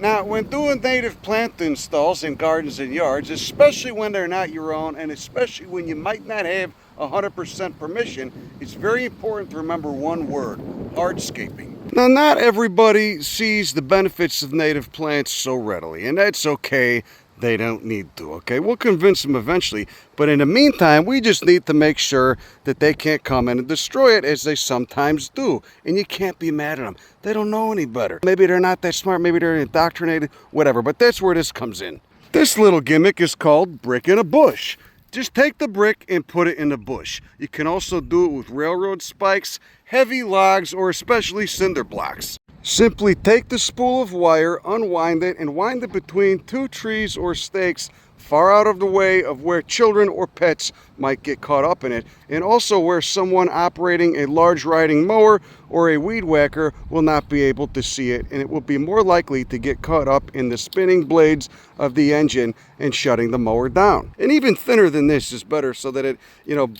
Now, when doing native plant installs in gardens and yards, especially when they're not your own, and especially when you might not have 100% permission, it's very important to remember one word: hardscaping. Now, not everybody sees the benefits of native plants so readily, and that's okay. They don't need to, okay? We'll convince them eventually, but in the meantime, we just need to make sure that they can't come in and destroy it, as they sometimes do. And you can't be mad at them. They don't know any better. Maybe they're not that smart, maybe they're indoctrinated, whatever, but that's where this comes in. This little gimmick is called brick in a bush. Just take the brick and put it in the bush. You can also do it with railroad spikes, heavy logs, or especially cinder blocks. Simply take the spool of wire, unwind it, and wind it between two trees or stakes far out of the way of where children or pets might get caught up in it, and also where someone operating a large riding mower or a weed whacker will not be able to see it, and it will be more likely to get caught up in the spinning blades of the engine and shutting the mower down. And even thinner than this is better, so that it,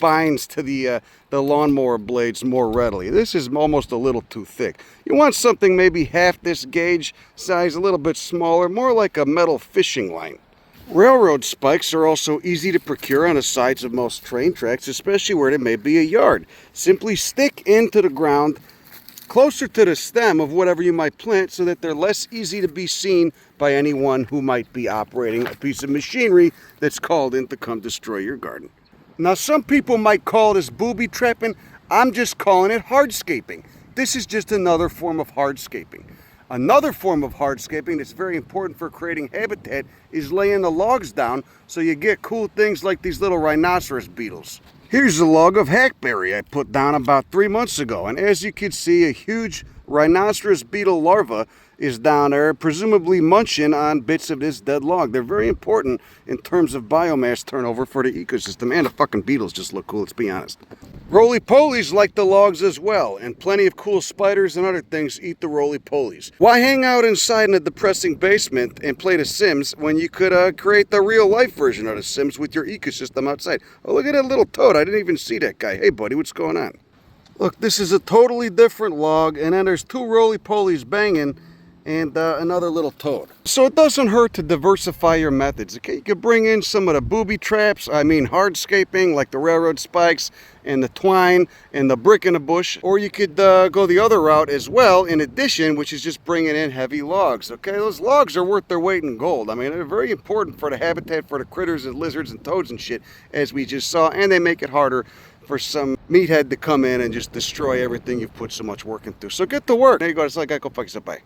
binds to the lawnmower blades more readily. This is almost a little too thick. You want something maybe half this gauge size, a little bit smaller, more like a metal fishing line. Railroad spikes are also easy to procure on the sides of most train tracks, especially where there may be a yard. Simply stick into the ground closer to the stem of whatever you might plant, so that they're less easy to be seen by anyone who might be operating a piece of machinery that's called in to come destroy your garden. Now, some people might call this booby trapping. I'm just calling it hardscaping. This is just another form of hardscaping. Another form of hardscaping that's very important for creating habitat is laying the logs down, so you get cool things like these little rhinoceros beetles. Here's a log of hackberry I put down about 3 months ago, and as you can see, a huge rhinoceros beetle larva is down there, presumably munching on bits of this dead log. They're very important in terms of biomass turnover for the ecosystem, and the fucking beetles just look cool, let's be honest. Roly-polies like the logs as well, and plenty of cool spiders and other things eat the roly-polies. Why hang out inside in a depressing basement and play The Sims when you could create the real-life version of The Sims with your ecosystem outside? Oh, look at that little toad. I didn't even see that guy. Hey, buddy, what's going on? Look, this is a totally different log, and then there's two roly-polies banging, and another little toad. So it doesn't hurt to diversify your methods, okay? You could bring in some of the booby traps, hardscaping, like the railroad spikes and the twine and the brick in the bush, or you could go the other route as well, in addition, which is just bringing in heavy logs, okay? Those logs are worth their weight in gold. I mean, they're very important for the habitat for the critters and lizards and toads and shit, as we just saw, and they make it harder for some meathead to come in and just destroy everything you've put so much work into. So get to work. There you go. It's like I go fuck yourself. Bye.